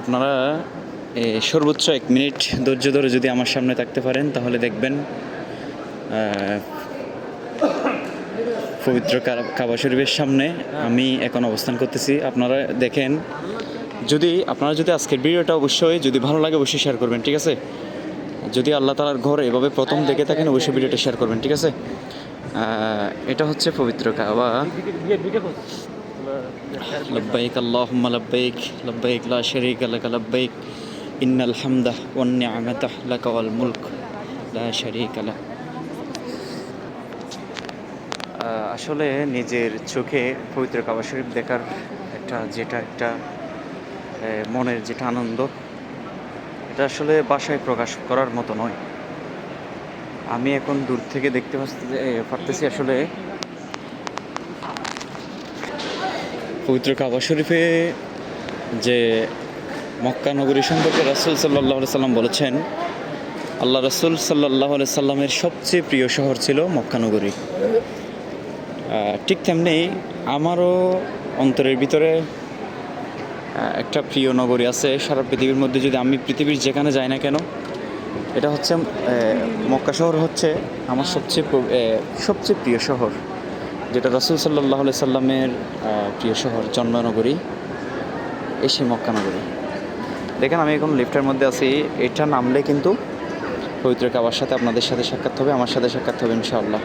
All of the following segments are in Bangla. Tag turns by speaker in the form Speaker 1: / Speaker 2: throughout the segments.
Speaker 1: আপনারা সর্বোচ্চ 1 মিনিট ধৈর্য ধরে যদি আমার সামনে থাকতে পারেন তাহলে দেখবেন পবিত্র কাবা শরীফের সামনে আমি এখন অবস্থান করতেছি। আপনারা দেখেন, আপনারা যদি আজকের ভিডিওটা অবশ্যই যদি ভালো লাগে অবশ্যই শেয়ার করবেন, ঠিক আছে? যদি আল্লাহ তাআলার ঘর এভাবে প্রথম দেখে থাকেন অবশ্যই ভিডিওটা শেয়ার করবেন, ঠিক আছে? এটা হচ্ছে পবিত্র কাবা। লব্বাইক আল্লাহুম্মা লব্বাইক, লব্বাইক লা শারীকা লাকা লব্বাইক, ইন্নাল হামদা ওয়ান নি'মাতা লাকা ওয়াল মুলক লা শারীকা লাক। আসলে নিজের চোখে পবিত্র কাবা শরীফ দেখার একটা মনের যেটা আনন্দ, এটা আসলে ভাষায় প্রকাশ করার মতো নয়। আমি এখন দূর থেকে দেখতে পারতেছি আসলে পবিত্র কাবা শরীফে যে মক্কা নগরী সম্পর্কে রাসূল সাল্লাল্লাহু আলাইহি সাল্লাম বলেছেন, আল্লাহ রাসূল সাল্লাল্লাহু আলাইহি সাল্লামের সবচেয়ে প্রিয় শহর ছিল মক্কা নগরী। ঠিক তেমনি আমারও অন্তরের ভিতরে একটা প্রিয় নগরী আছে সারা পৃথিবীর মধ্যে। যদি আমি পৃথিবীর যেখানে যাই না কেন, এটা হচ্ছে মক্কা শহর হচ্ছে আমার সবচেয়ে প্রিয় শহর, যেটা রাসূল সাল্লাল্লাহু আলাইহি সাল্লামের প্রিয় শহর, জন্মনগরী, সেই মক্কা নগরী। দেখেন আমি এখন লিফটের মধ্যে আছি, এটা নামলে কিন্তু পবিত্র কাবার সাথে আপনাদের সাথে সাক্ষাৎ হবে, আমার সাথে সাক্ষাৎ হবে ইনশাআল্লাহ।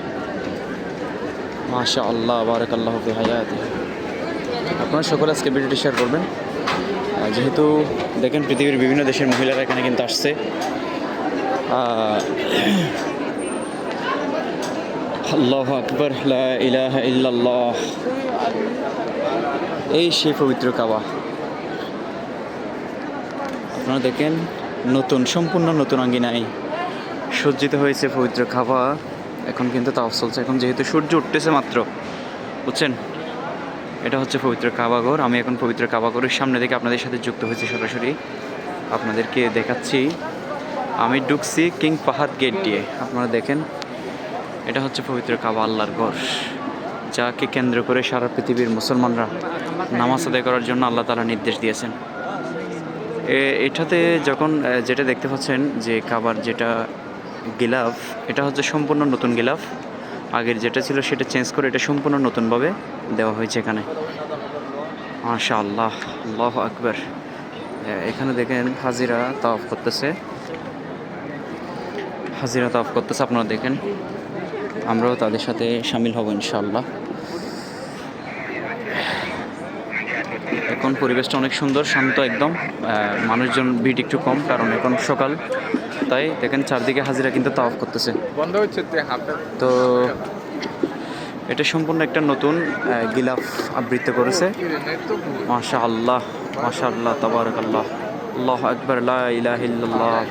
Speaker 1: মাশাআল্লাহ, বারাকাল্লাহু ফি হায়াতি। আপনারা সকলে আজকে ভিডিওটি শেয়ার করবেন। যেহেতু দেখেন পৃথিবীর বিভিন্ন দেশের মহিলারা এখানে কিন্তু আসছে। আল্লাহু আকবার, লা ইলাহা ইল্লাল্লাহ। এই সেই পবিত্র কাবা। আপনারা দেখেন সম্পূর্ণ নতুন আঙ্গিনায় সজ্জিত হয়েছে পবিত্র কাবা। এখন কিন্তু তাওয়াফ চলছে, এখন যেহেতু সূর্য উঠতেছে মাত্র, বুঝছেন? এটা হচ্ছে পবিত্র কাবাঘর। আমি এখন পবিত্র কাবাঘরের সামনে থেকে আপনাদের সাথে যুক্ত হয়েছি, সরাসরি আপনাদেরকে দেখাচ্ছি। আমি ঢুকছি কিং ফাহাদ গেট দিয়ে। আপনারা দেখেন, এটা হচ্ছে পবিত্র কাবা, আল্লাহর ঘর, যাকে কেন্দ্র করে সারা পৃথিবীর মুসলমানরা নামাজ আদায় করার জন্য আল্লাহ তাআলা নির্দেশ দিয়েছেন। এটাতে যখন যেটা দেখতে পাচ্ছেন যে কাবার যেটা গিলাফ, এটা হচ্ছে সম্পূর্ণ নতুন গিলাফ। আগের যেটা ছিল সেটা চেঞ্জ করে এটা সম্পূর্ণ নতুনভাবে দেওয়া হয়েছে এখানে। মাশাআল্লাহ, আল্লাহু আকবার। এখানে দেখেন হাজিরা তাওয়াফ করতেছে, আপনারা দেখেন। আমরাও তাদের সাথে শামিল হব ইনশাআল্লাহ। এখন পরিবেশটা অনেক সুন্দর, শান্ত একদম। মানুষজন ভিড় একটু কম, কারণ এখন সকাল, তাই দেখেন চারদিকে হাজিরা কিন্তু তাওয়াফ করতেছে। তো এটা সম্পূর্ণ একটা নতুন গিলাফ আবৃত্তি করেছে। মাশাআল্লাহ, মাশাআল্লাহ, তাবারাকাল্লাহ, আল্লাহু আকবার, লা ইলাহা ইল্লাল্লাহ,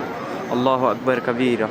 Speaker 1: আল্লাহু আকবার কাবীরা,